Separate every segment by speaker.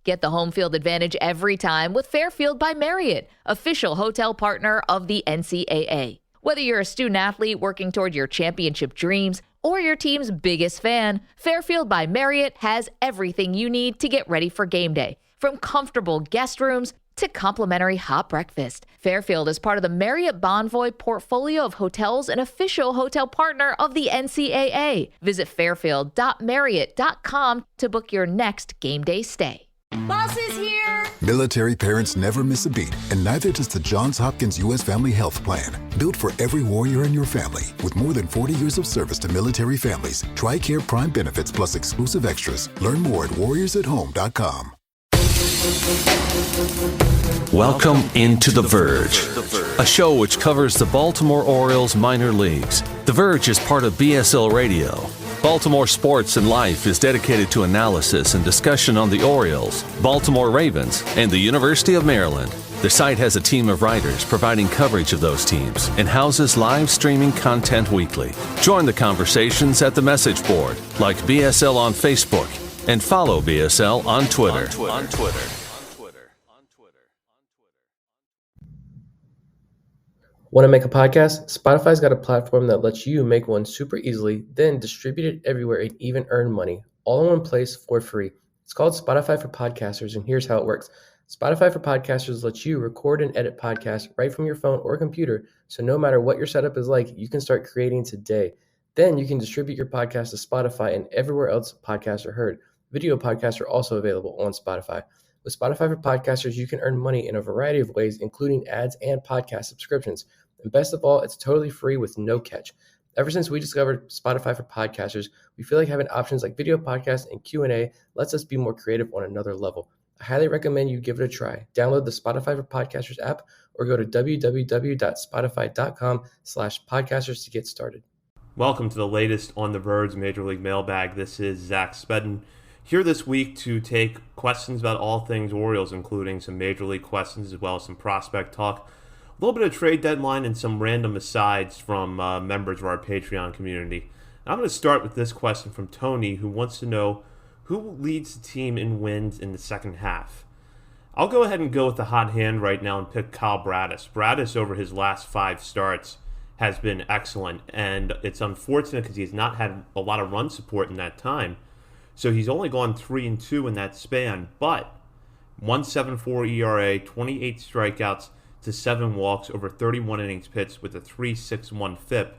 Speaker 1: Get the home field advantage every time with Fairfield by Marriott, official hotel partner of the NCAA. Whether you're a student athlete working toward your championship dreams or your team's biggest fan, Fairfield by Marriott has everything you need to get ready for game day. From comfortable guest rooms to complimentary hot breakfast, Fairfield is part of the Marriott Bonvoy portfolio of hotels and official hotel partner of the NCAA. Visit fairfield.marriott.com to book your next game day stay.
Speaker 2: Boss is here!
Speaker 3: Military parents never miss a beat, and neither does the Johns Hopkins U.S. Family Health Plan. Built for every warrior in your family. With more than 40 years of service to military families, TRICARE Prime benefits plus exclusive extras. Learn more at warriorsathome.com.
Speaker 4: Welcome into The Verge, a show which covers the Baltimore Orioles minor leagues. The Verge is part of BSL Radio. Baltimore Sports and Life is dedicated to analysis and discussion on the Orioles, Baltimore Ravens, and the University of Maryland. The site has a team of writers providing coverage of those teams and houses live streaming content weekly. Join the conversations at the message board, like BSL on Facebook, and follow BSL on Twitter.
Speaker 5: Want to make a podcast? Spotify's got a platform that lets you make one super easily, then distribute it everywhere and even earn money, all in one place for free. It's called Spotify for Podcasters, and here's how it works. Spotify for Podcasters lets you record and edit podcasts right from your phone or computer, so no matter what your setup is like, you can start creating today. Then you can distribute your podcast to Spotify and everywhere else podcasts are heard. Video podcasts are also available on Spotify. With Spotify for Podcasters, you can earn money in a variety of ways, including ads and podcast subscriptions. And best of all, it's totally free with no catch. Ever since we discovered Spotify for Podcasters, we feel like having options like video podcasts and Q&A lets us be more creative on another level. I highly recommend you give it a try. Download the Spotify for Podcasters app or go to www.spotify.com/podcasters to get started.
Speaker 6: Welcome to the latest on the Verge Major League Mailbag. This is Zach Spedden here this week to take questions about all things Orioles, including some Major League questions as well as some prospect talk. A little bit of trade deadline and some random asides from members of our Patreon community. I'm going to start with this question from Tony, who wants to know who leads the team in wins in the second half. I'll go ahead and go with the hot hand right now and pick Kyle Bradish. Bradish, over his last 5 starts, has been excellent, and it's unfortunate because he's not had a lot of run support in that time. So he's only gone 3-2 in that span, but 1.74 ERA, 28 strikeouts to 7 walks over 31 innings pitched with a 3.61 FIP.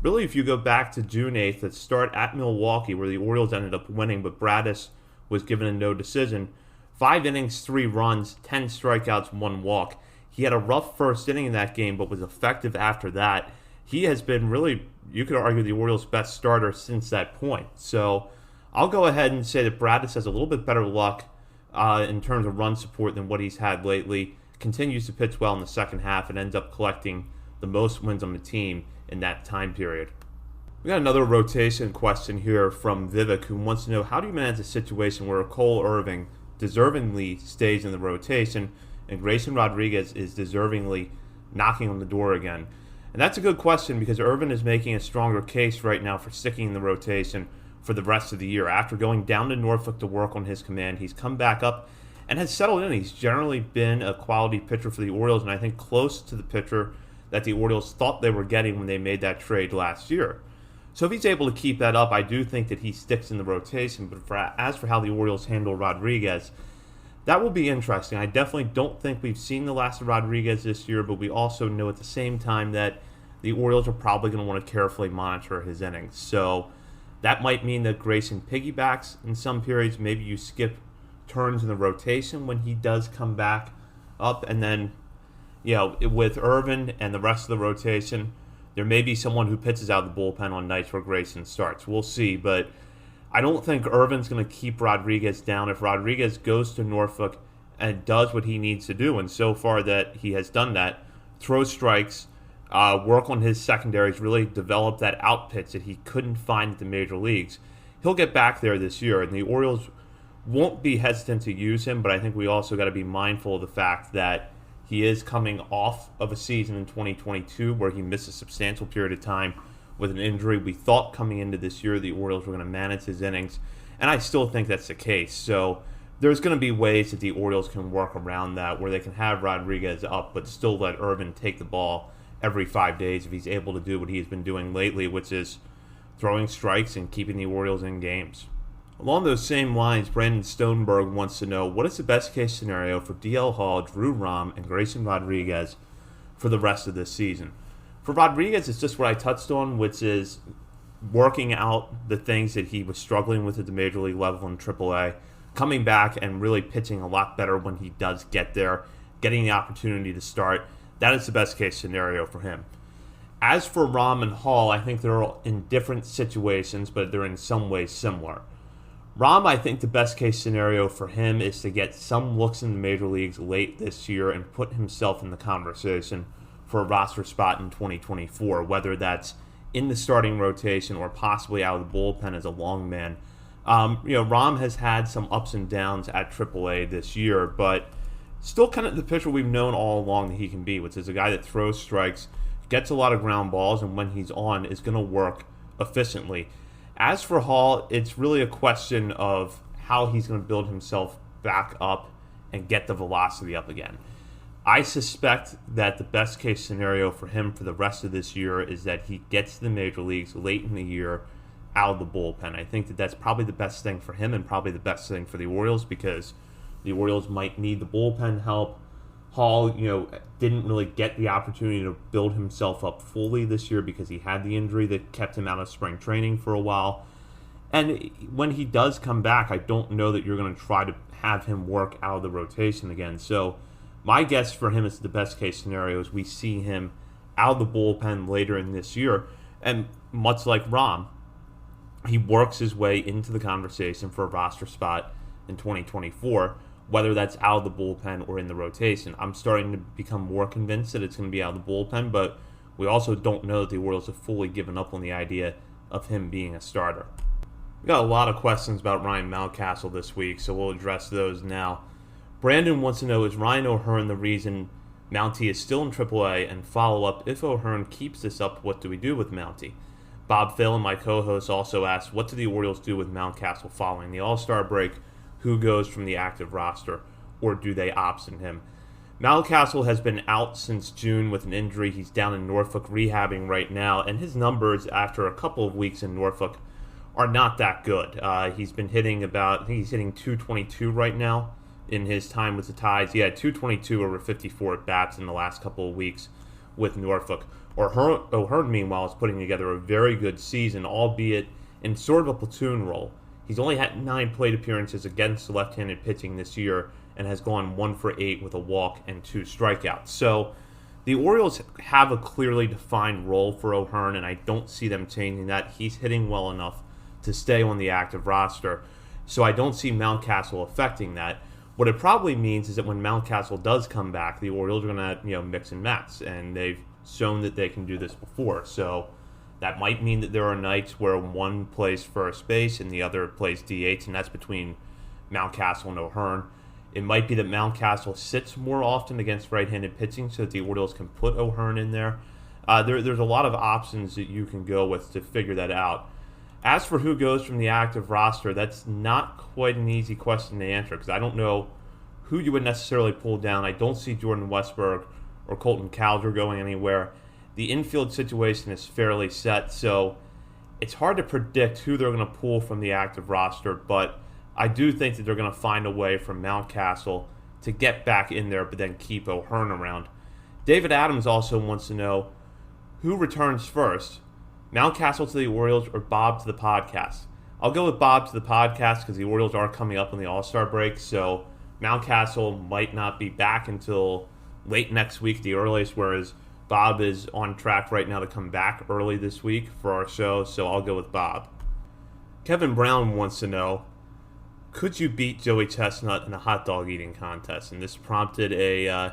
Speaker 6: Really, if you go back to June 8th, the start at Milwaukee where the Orioles ended up winning, but Bradish was given a no decision. 5 innings, 3 runs, 10 strikeouts, 1 walk. He had a rough first inning in that game, but was effective after that. He has been really, you could argue, the Orioles' best starter since that point. So I'll go ahead and say that Bradish has a little bit better luck in terms of run support than what he's had lately. Continues to pitch well in the second half and ends up collecting the most wins on the team in that time period. We got another rotation question here from Vivek, who wants to know, how do you manage a situation where Cole Irvin deservingly stays in the rotation and Grayson Rodriguez is deservingly knocking on the door again? And that's a good question because Irvin is making a stronger case right now for sticking in the rotation for the rest of the year. After going down to Norfolk to work on his command, he's come back up and has settled in. He's generally been a quality pitcher for the Orioles, and I think close to the pitcher that the Orioles thought they were getting when they made that trade last year. So if he's able to keep that up, I do think that he sticks in the rotation. But as for how the Orioles handle Rodriguez, that will be interesting. I definitely don't think we've seen the last of Rodriguez this year, but we also know at the same time that the Orioles are probably going to want to carefully monitor his innings. So that might mean that Grayson piggybacks in some periods. Maybe you skip turns in the rotation when he does come back up, and then, you know, with Irvin and the rest of the rotation, there may be someone who pitches out of the bullpen on nights where Grayson starts. We'll see, but I don't think Irvin's going to keep Rodriguez down. If Rodriguez goes to Norfolk and does what he needs to do, and so far that he has done that, throw strikes, work on his secondaries, really develop that out pitch that he couldn't find at the major leagues, he'll get back there this year, and the Orioles won't be hesitant to use him, but I think we also got to be mindful of the fact that he is coming off of a season in 2022 where he missed a substantial period of time with an injury. We thought coming into this year the Orioles were going to manage his innings, and I still think that's the case. So there's going to be ways that the Orioles can work around that, where they can have Rodriguez up but still let Irvin take the ball every 5 days if he's able to do what he's been doing lately, which is throwing strikes and keeping the Orioles in games. Along those same lines, Brandon Stoneberg wants to know, what is the best case scenario for DL Hall, Drew Rom, and Grayson Rodriguez for the rest of this season? For Rodriguez, it's just what I touched on, which is working out the things that he was struggling with at the major league level in AAA, coming back and really pitching a lot better when he does get there, getting the opportunity to start. That is the best case scenario for him. As for Rom and Hall, I think they're in different situations, but they're in some ways similar. Rom, I think the best case scenario for him is to get some looks in the major leagues late this year and put himself in the conversation for a roster spot in 2024, whether that's in the starting rotation or possibly out of the bullpen as a long man. Rom has had some ups and downs at AAA this year, but still kind of the pitcher we've known all along that he can be, which is a guy that throws strikes, gets a lot of ground balls, and when he's on is going to work efficiently. As for Hall, it's really a question of how he's going to build himself back up and get the velocity up again. I suspect that the best case scenario for him for the rest of this year is that he gets to the major leagues late in the year out of the bullpen. I think that that's probably the best thing for him and probably the best thing for the Orioles, because the Orioles might need the bullpen help. Hall, didn't really get the opportunity to build himself up fully this year because he had the injury that kept him out of spring training for a while. And when he does come back, I don't know that you're going to try to have him work out of the rotation again. So my guess for him is the best case scenario is we see him out of the bullpen later in this year. And much like Rom, he works his way into the conversation for a roster spot in 2024, whether that's out of the bullpen or in the rotation. I'm starting to become more convinced that it's going to be out of the bullpen, but we also don't know that the Orioles have fully given up on the idea of him being a starter. We got a lot of questions about Ryan Mountcastle this week, so we'll address those now. Brandon wants to know, is Ryan O'Hearn the reason Mountie is still in AAA? And follow up, if O'Hearn keeps this up, what do we do with Mountie? Bob Phelan, my co-host, also asked, what do the Orioles do with Mountcastle following the All-Star break? Who goes from the active roster, or do they option him? Mountcastle has been out since June with an injury. He's down in Norfolk rehabbing right now, and his numbers after a couple of weeks in Norfolk are not that good. He's been hitting he's hitting 222 right now in his time with the Tides. He had 222 over 54 at-bats in the last couple of weeks with Norfolk. O'Hearn, meanwhile, is putting together a very good season, albeit in sort of a platoon role. He's only had 9 plate appearances against left-handed pitching this year and has gone 1 for 8 with a walk and 2 strikeouts. So the Orioles have a clearly defined role for O'Hearn, and I don't see them changing that. He's hitting well enough to stay on the active roster, so I don't see Mountcastle affecting that. What it probably means is that when Mountcastle does come back, the Orioles are going to mix and match, and they've shown that they can do this before. So that might mean that there are nights where one plays first base and the other plays DH, and that's between Mountcastle and O'Hearn. It might be that Mountcastle sits more often against right-handed pitching so that the Orioles can put O'Hearn in there. There's a lot of options that you can go with to figure that out. As for who goes from the active roster, that's not quite an easy question to answer because I don't know who you would necessarily pull down. I don't see Jordan Westberg or Colton Cowser going anywhere. The infield situation is fairly set, so it's hard to predict who they're going to pull from the active roster, but I do think that they're going to find a way for Mountcastle to get back in there but then keep O'Hearn around. David Adams also wants to know who returns first, Mountcastle to the Orioles or Bob to the podcast. I'll go with Bob to the podcast because the Orioles are coming up on the All-Star break, so Mountcastle might not be back until late next week, the earliest, whereas Bob is on track right now to come back early this week for our show, so I'll go with Bob. Kevin Brown wants to know, could you beat Joey Chestnut in a hot dog eating contest? And this prompted a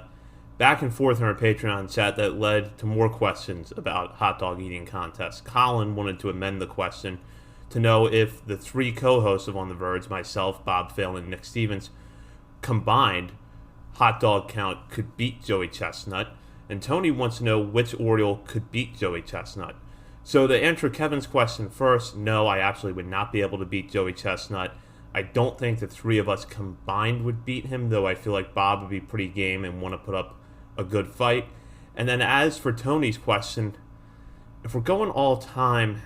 Speaker 6: back and forth in our Patreon chat that led to more questions about hot dog eating contests. Colin wanted to amend the question to know if the 3 co-hosts of On the Verge, myself, Bob Phelan, and Nick Stevens, combined hot dog count could beat Joey Chestnut. And Tony wants to know which Oriole could beat Joey Chestnut. So to answer Kevin's question first, no, I absolutely would not be able to beat Joey Chestnut. I don't think the three of us combined would beat him, though I feel like Bob would be pretty game and want to put up a good fight. And then as for Tony's question, if we're going all time,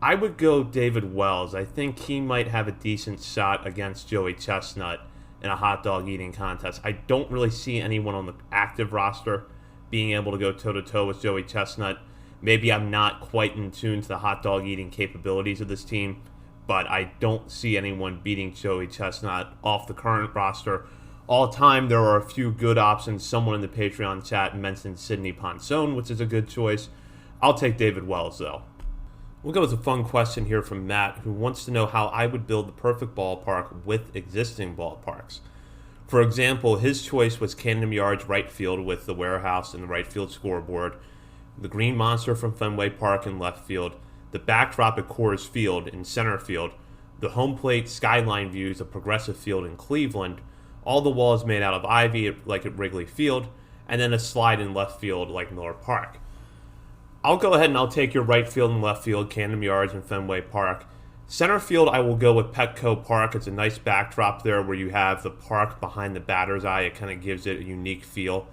Speaker 6: I would go David Wells. I think he might have a decent shot against Joey Chestnut in a hot dog eating contest. I don't really see anyone on the active roster being able to go toe-to-toe with Joey Chestnut. Maybe I'm not quite in tune to the hot dog eating capabilities of this team, but I don't see anyone beating Joey Chestnut off the current roster. All time, there are a few good options. Someone in the Patreon chat mentioned Sidney Ponson, which is a good choice. I'll take David Wells, though. We'll go with a fun question here from Matt, who wants to know how I would build the perfect ballpark with existing ballparks. For example, his choice was Camden Yards right field with the warehouse and the right field scoreboard, the Green Monster from Fenway Park in left field, the backdrop at Coors Field in center field, the home plate skyline views of Progressive Field in Cleveland, all the walls made out of ivy like at Wrigley Field, and then a slide in left field like Miller Park. I'll go ahead and I'll take your right field and left field, Camden Yards and Fenway Park. Center field, I will go with Petco Park. It's a nice backdrop there where you have the park behind the batter's eye. It kind of gives it a unique feel.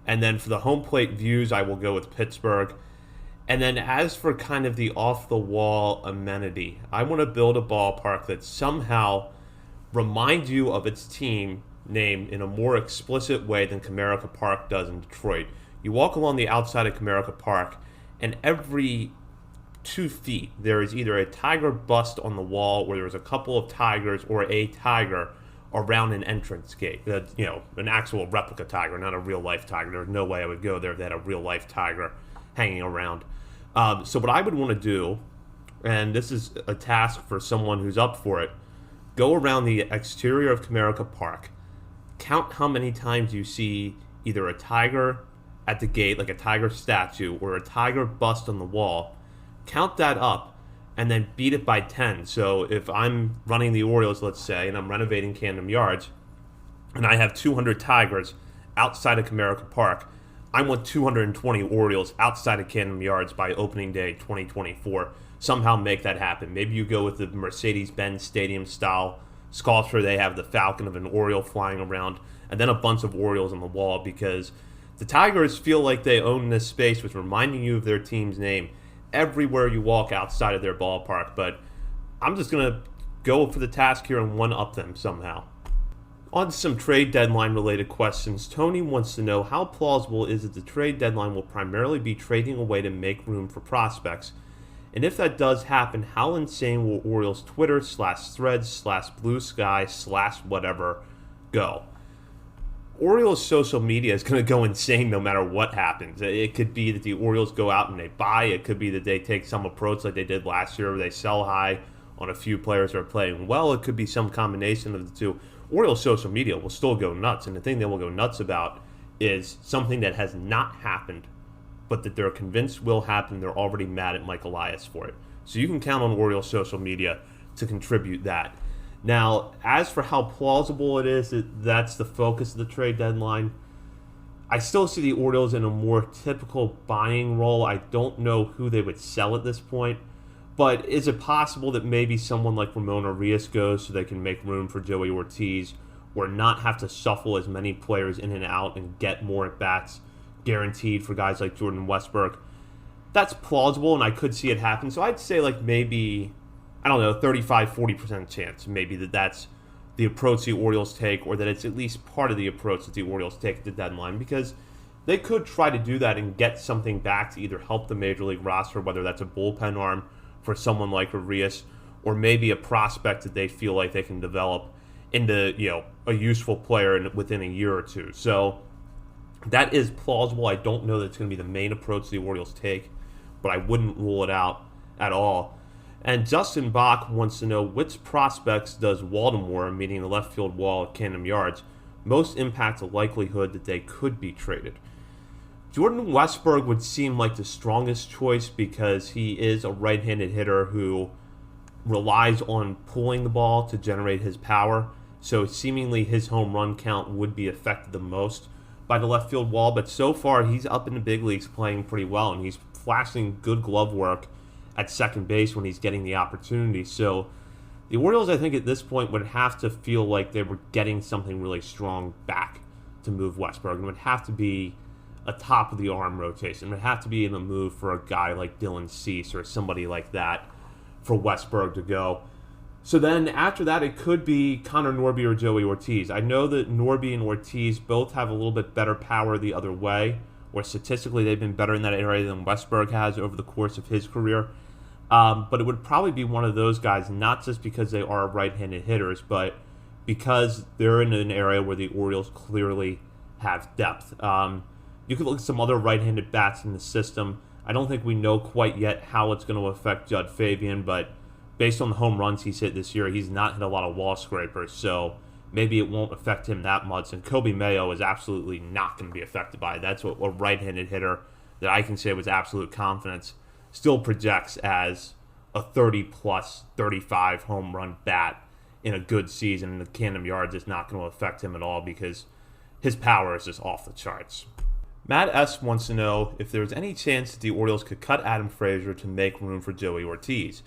Speaker 6: And then for the home plate views, I will go with Pittsburgh. And then as for kind of the off-the-wall amenity, I want to build a ballpark that somehow reminds you of its team name in a more explicit way than Comerica Park does in Detroit. You walk along the outside of Comerica Park, and every 2 feet, there is either a tiger bust on the wall, or there's a couple of tigers, or a tiger around an entrance gate. An actual replica tiger, not a real-life tiger. There's no way I would go there if they had a real-life tiger hanging around. So what I would want to do, and this is a task for someone who's up for it, go around the exterior of Comerica Park, count how many times you see either a tiger at the gate, like a tiger statue, or a tiger bust on the wall, count that up, and then beat it by 10. So if I'm running the Orioles, let's say, and I'm renovating Camden Yards, and I have 200 tigers outside of Comerica Park, I want 220 Orioles outside of Camden Yards by opening day 2024. Somehow make that happen. Maybe you go with the Mercedes-Benz Stadium style sculpture. They have the falcon of an Oriole flying around, and then a bunch of Orioles on the wall, because the Tigers feel like they own this space, with reminding you of their team's name everywhere you walk outside of their ballpark. But I'm just going to go for the task here and one-up them somehow. On to some trade deadline related questions. Tony wants to know, how plausible is it the trade deadline will primarily be trading away to make room for prospects? And if that does happen, how insane will Orioles Twitter/Threads/Blue Sky/whatever go? Orioles social media is going to go insane no matter what happens. It could be that the Orioles go out and they buy. It could be that they take some approach like they did last year where they sell high on a few players that are playing well. It could be some combination of the two. Orioles social media will still go nuts, and the thing they will go nuts about is something that has not happened, but that they're convinced will happen. They're already mad at Mike Elias for it. So you can count on Orioles social media to contribute that. Now, as for how plausible it is that that's the focus of the trade deadline, I still see the Orioles in a more typical buying role. I don't know who they would sell at this point, but is it possible that maybe someone like Ramon Arias goes so they can make room for Joey Ortiz, or not have to shuffle as many players in and out and get more at-bats guaranteed for guys like Jordan Westbrook? That's plausible, and I could see it happen. So I'd say like maybe, 35-40% chance maybe that's the approach the Orioles take, or that it's at least part of the approach that the Orioles take at the deadline, because they could try to do that and get something back to either help the Major League roster, whether that's a bullpen arm for someone like Arias, or maybe a prospect that they feel like they can develop into a useful player within a year or two. So that is plausible. I don't know that it's going to be the main approach the Orioles take, but I wouldn't rule it out at all. And Justin Bach wants to know, which prospects does Waldemore, meaning the left field wall at Camden Yards, most impact the likelihood that they could be traded? Jordan Westbrook would seem like the strongest choice, because he is a right-handed hitter who relies on pulling the ball to generate his power. So seemingly his home run count would be affected the most by the left field wall. But so far he's up in the big leagues playing pretty well, and he's flashing good glove work at second base when he's getting the opportunity. So The Orioles, I think, at this point would have to feel like they were getting something really strong back to move Westburg. It would have to be a top-of-the-arm rotation. It would have to be in a move for a guy like Dylan Cease or somebody like that for Westburg to go. So then after that, it could be Connor Norby or Joey Ortiz. I know that Norby and Ortiz both have a little bit better power the other way, or statistically they've been better in that area than Westburg has over the course of his career. But it would probably be one of those guys, not just because they are right-handed hitters, but because they're in an area where the Orioles clearly have depth. You could look at some other right-handed bats in the system. I don't think we know quite yet how it's going to affect Jud Fabian, but based on the home runs he's hit this year, he's not hit a lot of wall scrapers, so maybe it won't affect him that much. And Kobe Mayo is absolutely not going to be affected by it. That's what a right-handed hitter that I can say with absolute confidence still projects as a 30-plus, 35 home run bat in a good season. And the Camden Yards is not going to affect him at all because his power is just off the charts. Matt S. wants to know if there's any chance that the Orioles could cut Adam Frazier to make room for Joey Ortiz.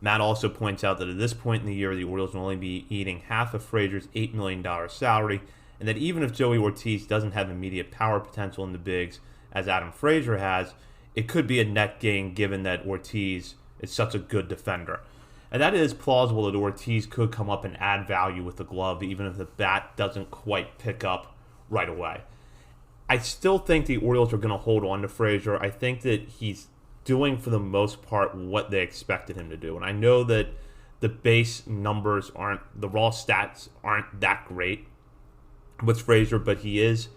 Speaker 6: Matt also points out that at this point in the year, the Orioles will only be eating half of Frazier's $8 million salary, and that even if Joey Ortiz doesn't have immediate power potential in the bigs, as Adam Frazier has, it could be a net gain given that Ortiz is such a good defender. And that is plausible that Ortiz could come up and add value with the glove, even if the bat doesn't quite pick up right away. I still think the Orioles are going to hold on to Frazier. I think that he's doing, for the most part, what they expected him to do. And I know that the base numbers the raw stats aren't that great with Frazier, but he is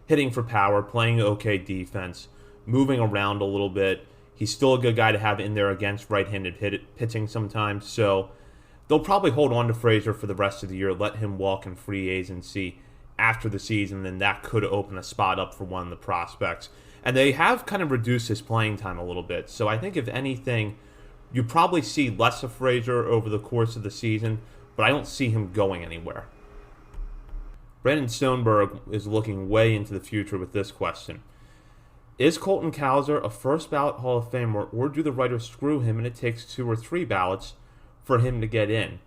Speaker 6: hitting for power, playing okay defense, moving around a little bit. He's still a good guy to have in there against right-handed pitching sometimes. So they'll probably hold on to Frazier for the rest of the year, let him walk in free agency after the season, then that could open a spot up for one of the prospects. And they have kind of reduced his playing time a little bit. So I think, if anything, you probably see less of Frazier over the course of the season, but I don't see him going anywhere. Brandon Stoneberg is looking way into the future with this question. Is Colton Cowser a first-ballot Hall of Famer, or do the writers screw him and it takes 2 or 3 ballots for him to get in?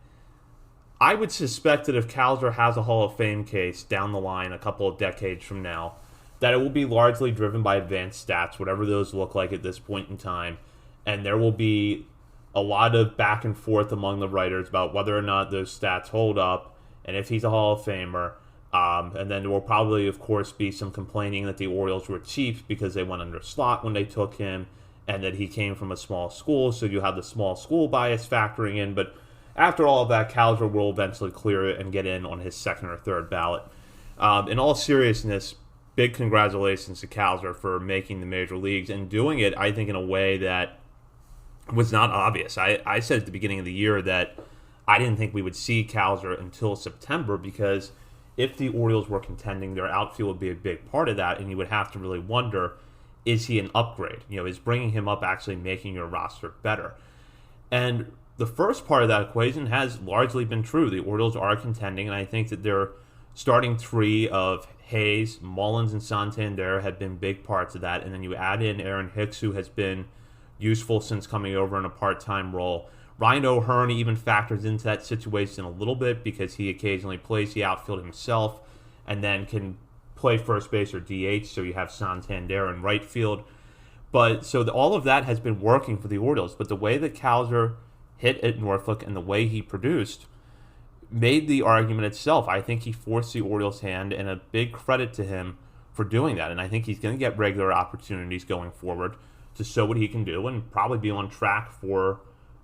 Speaker 6: I would suspect that if Cowser has a Hall of Fame case down the line a couple of decades from now, that it will be largely driven by advanced stats, whatever those look like at this point in time, and there will be a lot of back and forth among the writers about whether or not those stats hold up, and if he's a Hall of Famer. And then there will probably, of course, be some complaining that the Orioles were cheap because they went under slot when they took him, and that he came from a small school, so you have the small school bias factoring in. But after all of that, Cowser will eventually clear it and get in on his second or third ballot. In all seriousness, big congratulations to Cowser for making the major leagues and doing it, I think, in a way that was not obvious. I said at the beginning of the year that I didn't think we would see Cowser until September, because if the Orioles were contending, their outfield would be a big part of that, and you would have to really wonder, is he an upgrade? Is bringing him up actually making your roster better? And the first part of that equation has largely been true. The Orioles are contending, and I think that their starting 3 of Hayes, Mullins, and Santander have been big parts of that. And then you add in Aaron Hicks, who has been useful since coming over in a part-time role. Ryan O'Hearn even factors into that situation a little bit because he occasionally plays the outfield himself and then can play first base or DH, so you have Santander in right field. But so all of that has been working for the Orioles, but the way that Cowser hit at Norfolk and the way he produced made the argument itself. I think he forced the Orioles' hand, and a big credit to him for doing that. And I think he's going to get regular opportunities going forward to show what he can do and probably be on track for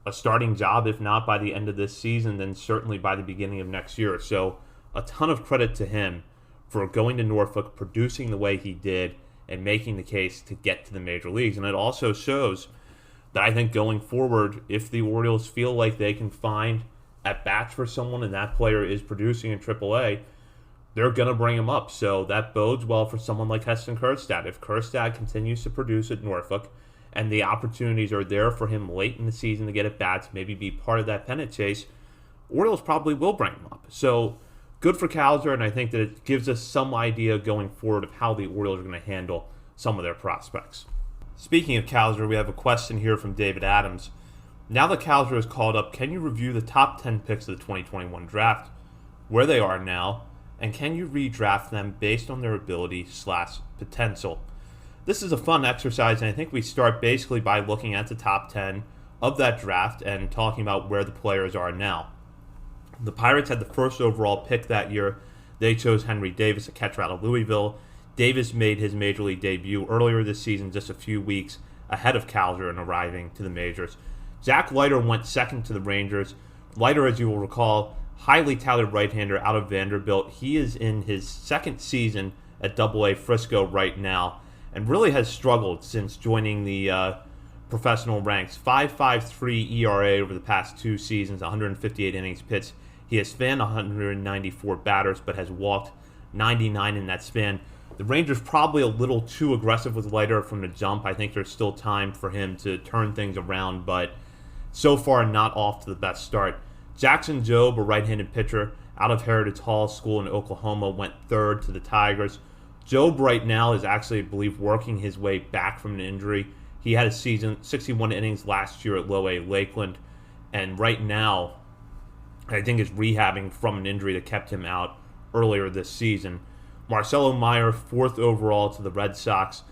Speaker 6: a starting job, if not by the end of this season, then certainly by the beginning of next year. So a ton of credit to him for going to Norfolk, producing the way he did, and making the case to get to the major leagues. And it also shows that I think going forward, if the Orioles feel like they can find at-bats for someone and that player is producing in AAA, they're going to bring him up. So that bodes well for someone like Heston Kjerstad. If Kjerstad continues to produce at Norfolk, and the opportunities are there for him late in the season to get at-bats, maybe be part of that pennant chase, Orioles probably will bring him up. So good for Cowser, and I think that it gives us some idea going forward of how the Orioles are going to handle some of their prospects. Speaking of Cowser, we have a question here from David Adams. Now that Cowser is called up, can you review the top 10 picks of the 2021 draft, where they are now, and can you redraft them based on their ability/potential? This is a fun exercise, and I think we start basically by looking at the top 10 of that draft and talking about where the players are now. The Pirates had the first overall pick that year. They chose Henry Davis, a catcher out of Louisville. Davis made his major league debut earlier this season, just a few weeks ahead of Cowser in arriving to the majors. Zach Leiter went second to the Rangers. Leiter, as you will recall, highly touted right-hander out of Vanderbilt. He is in his second season at Double-A Frisco right now and really has struggled since joining the professional ranks. 5.53 ERA over the past 2 seasons, 158 innings pitched. He has fanned 194 batters but has walked 99 in that span. The Rangers probably a little too aggressive with Leiter from the jump. I think there's still time for him to turn things around, but so far not off to the best start. Jackson Jobe, a right-handed pitcher out of Heritage Hall School in Oklahoma, went third to the Tigers. Jobe right now is actually, I believe, working his way back from an injury. He had a season, 61 innings last year at Low-A Lakeland, and right now I think is rehabbing from an injury that kept him out earlier this season. Marcelo Meyer, 4th overall to the Red Sox.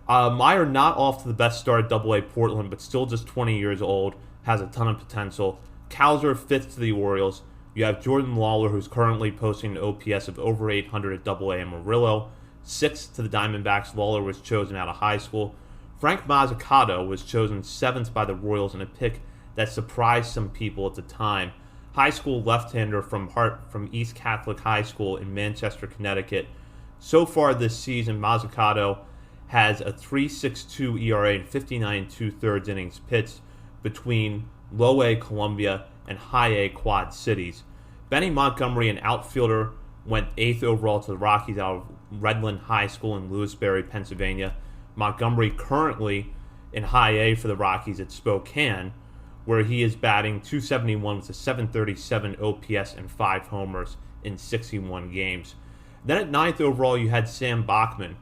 Speaker 6: Meyer not off to the best start at Double-A Portland, but still just 20 years old, has a ton of potential. Cowser, 5th to the Orioles. You have Jordan Lawler, who's currently posting an OPS of over 800 at Double-A Amarillo. 6th to the Diamondbacks. Lawler was chosen out of high school. Frank Mazzucato was chosen 7th by the Royals in a pick that surprised some people at the time. High school left-hander from East Catholic High School in Manchester, Connecticut. So far this season, Mazzucato has a 3.62 ERA and 59 2/3 innings pitched between Low-A Columbia and High-A Quad Cities. Benny Montgomery, an outfielder, went 8th overall to the Rockies out of Redland High School in Lewisberry, Pennsylvania. Montgomery currently in High-A for the Rockies at Spokane, where he is batting .271 with a .737 OPS and 5 homers in 61 games. Then at 9th overall, you had Sam Bachman,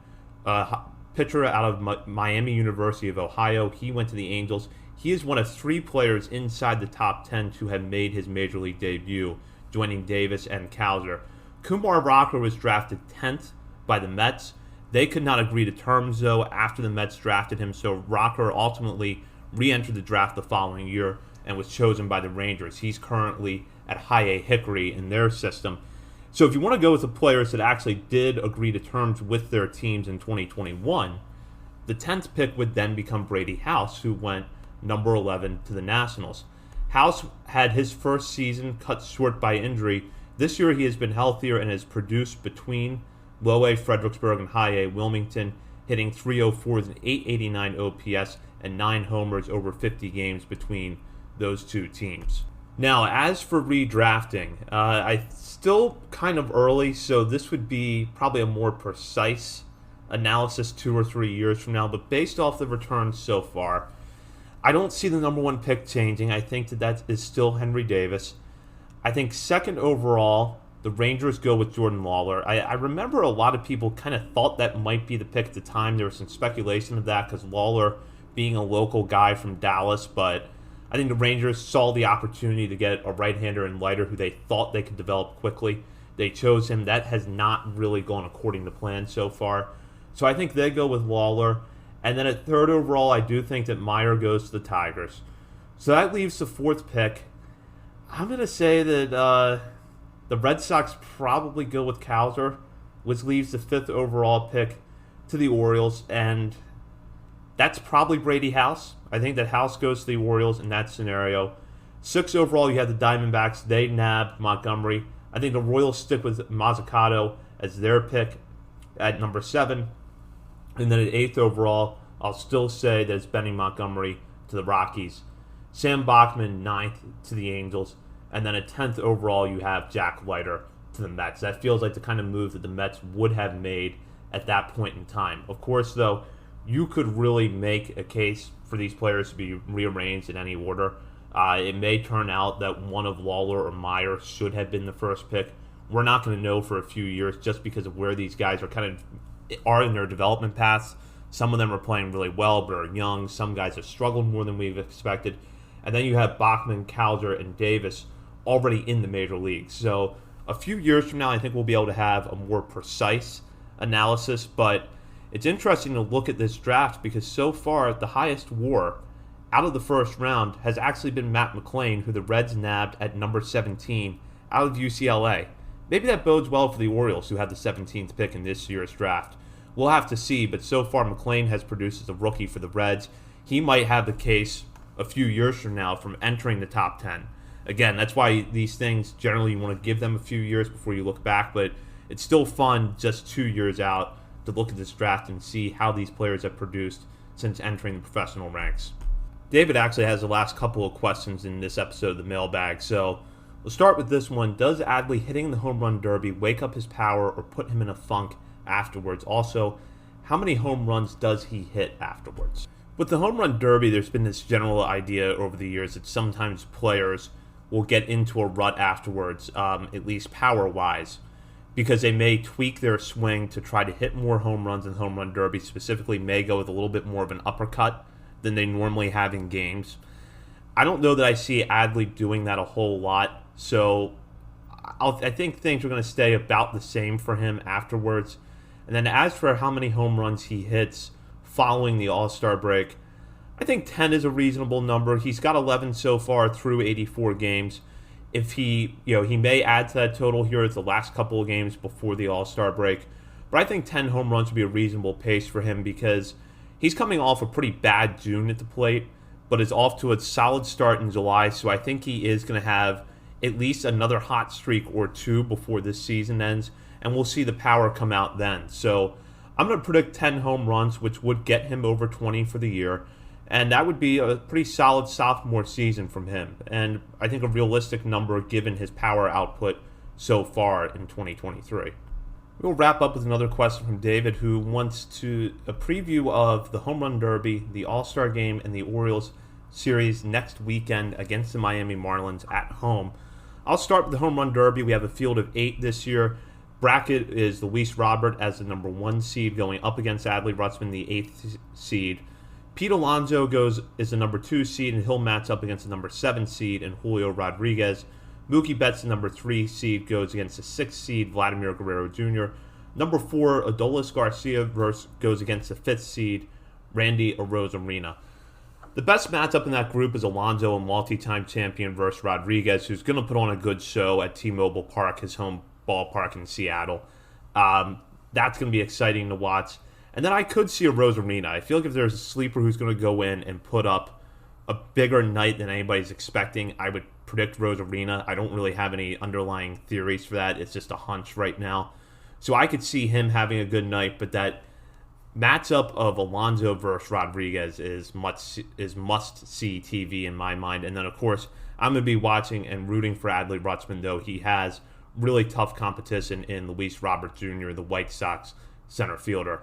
Speaker 6: a pitcher out of Miami University of Ohio. He went to the Angels. He is one of 3 players inside the top 10 to have made his major league debut, joining Davis and Cowser. Kumar Rocker was drafted 10th by the Mets. They could not agree to terms, though, after the Mets drafted him, so Rocker ultimately re-entered the draft the following year and was chosen by the Rangers. He's currently at High-A Hickory in their system. So if you want to go with the players that actually did agree to terms with their teams in 2021, the 10th pick would then become Brady House, who went number 11 to the Nationals. House had his first season cut short by injury. This year he has been healthier and has produced between Low-A Fredericksburg and High-A Wilmington, hitting .304 with an .889 OPS and 9 homers over 50 games between those 2 teams. Now, as for redrafting, I still kind of early, so this would be probably a more precise analysis 2 or 3 years from now, but based off the returns so far, I don't see the number 1 pick changing. I think that is still Henry Davis. I think 2nd overall, the Rangers go with Jordan Lawler. I remember a lot of people kind of thought that might be the pick at the time. There was some speculation of that because Lawler being a local guy from Dallas, but I think the Rangers saw the opportunity to get a right-hander in Leiter who they thought they could develop quickly. They chose him. That has not really gone according to plan so far. So I think they go with Lawler. And then at 3rd overall, I do think that Meyer goes to the Tigers. So that leaves the 4th pick. I'm going to say that the Red Sox probably go with Cowser, which leaves the 5th overall pick to the Orioles. And that's probably Brady House. I think that House goes to the Orioles in that scenario. 6th overall, you have the Diamondbacks. They nab Montgomery. I think the Royals stick with Mazzucato as their pick at number 7. And then at 8th overall, I'll still say that it's Benny Montgomery to the Rockies. Sam Bachman, 9th to the Angels. And then at 10th overall, you have Jack Leiter to the Mets. That feels like the kind of move that the Mets would have made at that point in time. Of course, though, you could really make a case for these players to be rearranged in any order. It may turn out that one of Lawler or Meyer should have been the first pick. We're not going to know for a few years just because of where these guys are in their development paths. Some of them are playing really well but are young. Some guys have struggled more than we've expected. And then you have Bachman, Calder, and Davis already in the major leagues. So a few years from now, I think we'll be able to have a more precise analysis. But it's interesting to look at this draft because so far the highest WAR out of the first round has actually been Matt McLain, who the Reds nabbed at number 17 out of UCLA. Maybe that bodes well for the Orioles, who had the 17th pick in this year's draft. We'll have to see, but so far McLain has produced as a rookie for the Reds. He might have the case a few years from now from entering the top 10. Again, that's why these things, generally you want to give them a few years before you look back, but it's still fun just 2 years out to look at this draft and see how these players have produced since entering the professional ranks. David actually has the last couple of questions in this episode of the Mailbag, so we'll start with this one. Does Adley hitting the home run derby wake up his power or put him in a funk afterwards? Also, how many home runs does he hit afterwards? With the home run derby, there's been this general idea over the years that sometimes players will get into a rut afterwards, at least power-wise, because they may tweak their swing to try to hit more home runs in the home run derby, specifically may go with a little bit more of an uppercut than they normally have in games. I don't know that I see Adley doing that a whole lot, so I think things are going to stay about the same for him afterwards. And then as for how many home runs he hits following the All-Star break, I think 10 is a reasonable number. He's got 11 so far through 84 games. If he may add to that total here at the last couple of games before the All-Star break. But I think 10 home runs would be a reasonable pace for him because he's coming off a pretty bad June at the plate, but is off to a solid start in July. So I think he is going to have at least another hot streak or two before this season ends, and we'll see the power come out then. So I'm going to predict 10 home runs, which would get him over 20 for the year. And that would be a pretty solid sophomore season from him. And I think a realistic number given his power output so far in 2023. We'll wrap up with another question from David, who wants a preview of the Home Run Derby, the All-Star Game, and the Orioles series next weekend against the Miami Marlins at home. I'll start with the Home Run Derby. We have a field of 8 this year. Bracket is Luis Robert as the number 1 seed going up against Adley Rutschman, the 8th seed. Pete Alonso is the number 2 seed, and he'll match up against the number 7 seed and Julio Rodriguez. Mookie Betts, the number 3 seed, goes against the 6th seed, Vladimir Guerrero Jr. Number 4, Adolis Garcia goes against the 5th seed, Randy Arozarena. The best matchup in that group is Alonso, a multi-time champion, versus Rodriguez, who's going to put on a good show at T-Mobile Park, his home ballpark in Seattle. That's going to be exciting to watch. And then I could see Arozarena. I feel like if there's a sleeper who's going to go in and put up a bigger night than anybody's expecting, I would predict Arozarena. I don't really have any underlying theories for that. It's just a hunch right now. So I could see him having a good night, but that matchup of Alonso versus Rodriguez is must-see TV in my mind. And then, of course, I'm going to be watching and rooting for Adley Rutschman, though he has really tough competition in Luis Robert Jr., the White Sox center fielder.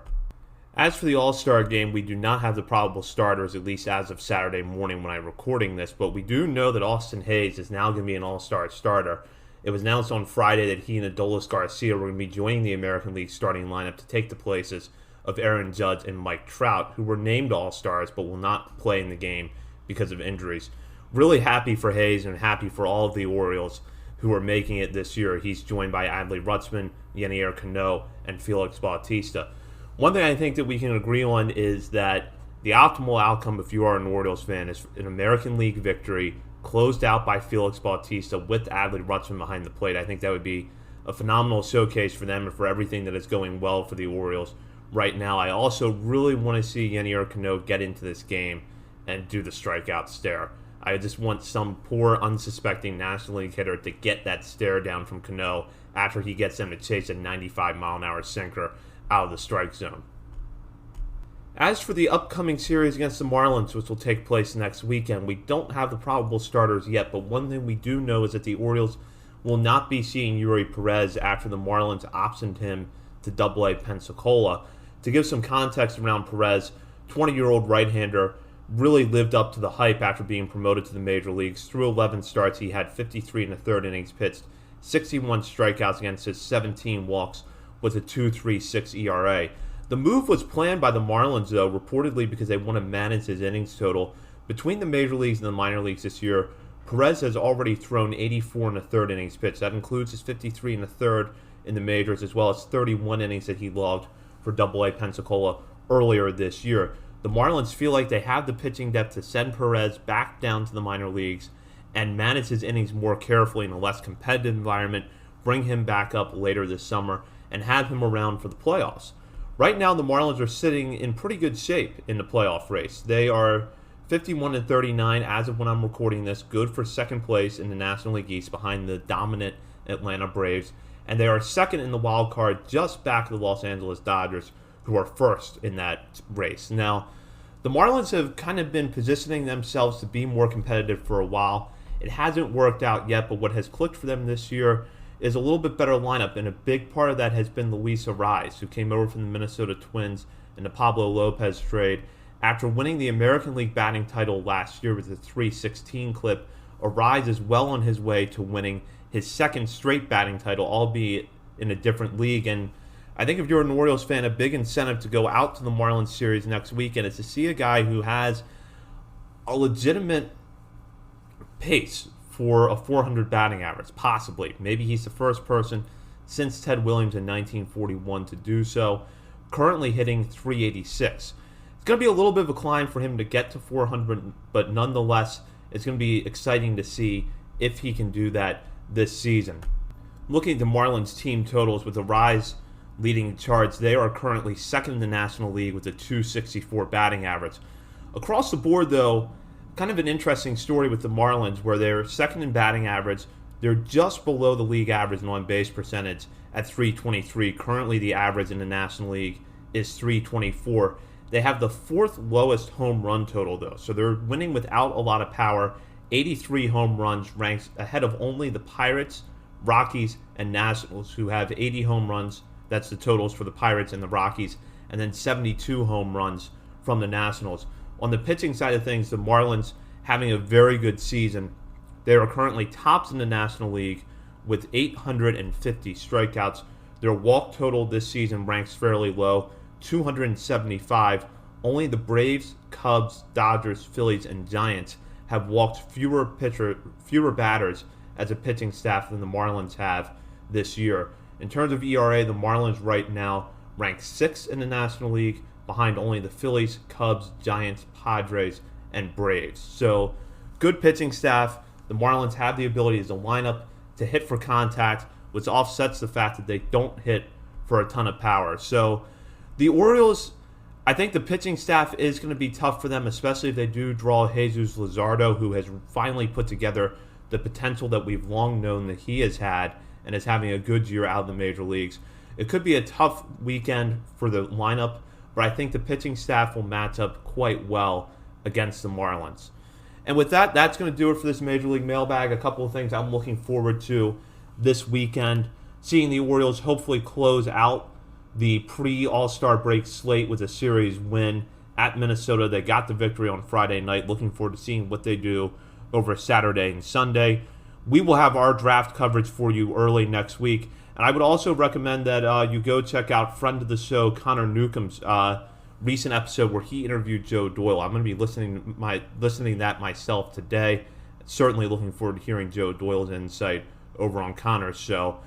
Speaker 6: As for the All-Star Game, we do not have the probable starters, at least as of Saturday morning when I'm recording this, but we do know that Austin Hayes is now going to be an All-Star starter. It was announced on Friday that he and Adolis Garcia were going to be joining the American League starting lineup to take the places of Aaron Judge and Mike Trout, who were named All-Stars but will not play in the game because of injuries. Really happy for Hayes and happy for all of the Orioles who are making it this year. He's joined by Adley Rutschman, Yenier Cano, and Felix Bautista. One thing I think that we can agree on is that the optimal outcome, if you are an Orioles fan, is an American League victory closed out by Felix Bautista with Adley Rutschman behind the plate. I think that would be a phenomenal showcase for them and for everything that is going well for the Orioles right now. I also really want to see Yenier Cano get into this game and do the strikeout stare. I just want some poor, unsuspecting National League hitter to get that stare down from Cano after he gets them to chase a 95-mile-an-hour sinker out of the strike zone. As for the upcoming series against the Marlins, which will take place next weekend, we don't have the probable starters yet, but one thing we do know is that the Orioles will not be seeing Yuri Perez after the Marlins optioned him to Double-A Pensacola. To give some context around Perez, 20-year-old right-hander really lived up to the hype after being promoted to the major leagues. Through 11 starts, he had 53 1/3 innings pitched, 61 strikeouts against his 17 walks, with a 2.36 ERA. The move was planned by the Marlins, though, reportedly because they want to manage his innings total, between the major leagues and the minor leagues this year, Perez has already thrown 84 in the third innings pitched. That includes his 53 in the third in the majors, as well as 31 innings that he logged for Double-A Pensacola earlier this year. The Marlins feel like they have the pitching depth to send Perez back down to the minor leagues and manage his innings more carefully in a less competitive environment, bring him back up later this summer, and have him around for the playoffs. Right now, the Marlins are sitting in pretty good shape in the playoff race. They are 51-39 as of when I'm recording this, good for second place in the National League East behind the dominant Atlanta Braves, and they are second in the wild card, just back of the Los Angeles Dodgers, who are first in that race. Now, the Marlins have kind of been positioning themselves to be more competitive for a while. It hasn't worked out yet, but what has clicked for them this year is a little bit better lineup, and a big part of that has been Luis Arraez, who came over from the Minnesota Twins in the Pablo Lopez trade. After winning the American League batting title last year with a .316 clip, Arraez is well on his way to winning his second straight batting title, albeit in a different league. And I think if you're an Orioles fan, a big incentive to go out to the Marlins series next weekend is to see a guy who has a legitimate pace for a 400 batting average, possibly. Maybe he's the first person since Ted Williams in 1941 to do so, currently hitting .386. It's going to be a little bit of a climb for him to get to 400, but nonetheless, it's going to be exciting to see if he can do that this season. Looking at the Marlins team totals, with Arraez leading the charts, they are currently second in the National League with a .264 batting average. Across the board, though, kind of an interesting story with the Marlins, where they're second in batting average. They're just below the league average in on-base percentage at .323. Currently, the average in the National League is .324. They have the fourth lowest home run total, though, so they're winning without a lot of power. 83 home runs, ranks ahead of only the Pirates, Rockies, and Nationals, who have 80 home runs. That's the totals for the Pirates and the Rockies, and then 72 home runs from the Nationals. On the pitching side of things, the Marlins having a very good season. They are currently tops in the National League with 850 strikeouts. Their walk total this season ranks fairly low, 275. Only the Braves, Cubs, Dodgers, Phillies, and Giants have walked fewer batters as a pitching staff than the Marlins have this year. In terms of ERA, the Marlins right now rank 6th in the National League, behind only the Phillies, Cubs, Giants, Padres, and Braves. So, good pitching staff. The Marlins have the ability as a lineup to hit for contact, which offsets the fact that they don't hit for a ton of power. So, the Orioles, I think the pitching staff is going to be tough for them, especially if they do draw Jesus Luzardo, who has finally put together the potential that we've long known that he has had and is having a good year out of the major leagues. It could be a tough weekend for the lineup, but I think the pitching staff will match up quite well against the Marlins. And with that, that's going to do it for this Major League Mailbag. A couple of things I'm looking forward to this weekend. Seeing the Orioles hopefully close out the pre-All-Star break slate with a series win at Minnesota. They got the victory on Friday night. Looking forward to seeing what they do over Saturday and Sunday. We will have our draft coverage for you early next week. And I would also recommend that you go check out friend of the show, Connor Newcomb's recent episode where he interviewed Joe Doyle. I'm going to be listening that myself today. Certainly looking forward to hearing Joe Doyle's insight over on Connor's show.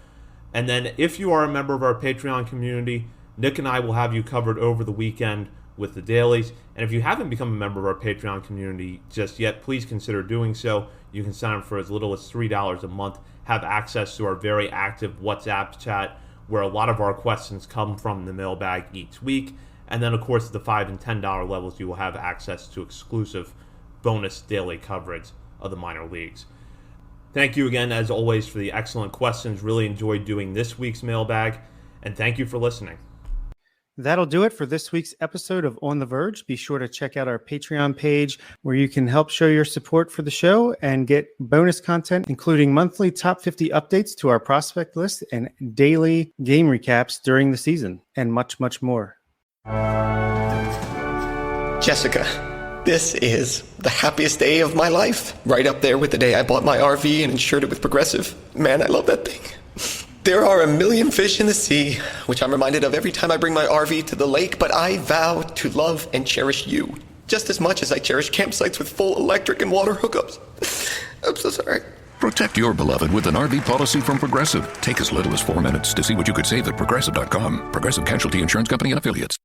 Speaker 6: And then if you are a member of our Patreon community, Nick and I will have you covered over the weekend with the dailies. And if you haven't become a member of our Patreon community just yet, please consider doing so. You can sign up for as little as $3 a month, have access to our very active WhatsApp chat where a lot of our questions come from the mailbag each week. And then, of course, at the $5 and $10 levels, you will have access to exclusive bonus daily coverage of the minor leagues. Thank you again, as always, for the excellent questions. Really enjoyed doing this week's mailbag, and thank you for listening.
Speaker 2: That'll do it for this week's episode of On the Verge. Be sure to check out our Patreon page where you can help show your support for the show and get bonus content, including monthly top 50 updates to our prospect list and daily game recaps during the season, and much, much more.
Speaker 7: Jessica, this is the happiest day of my life. Right up there with the day I bought my RV and insured it with Progressive. Man, I love that thing. There are a million fish in the sea, which I'm reminded of every time I bring my RV to the lake, but I vow to love and cherish you. just as much as I cherish campsites with full electric and water hookups. I'm so sorry.
Speaker 8: Protect your beloved with an RV policy from Progressive. Take as little as 4 minutes to see what you could save at Progressive.com. Progressive Casualty Insurance Company and Affiliates.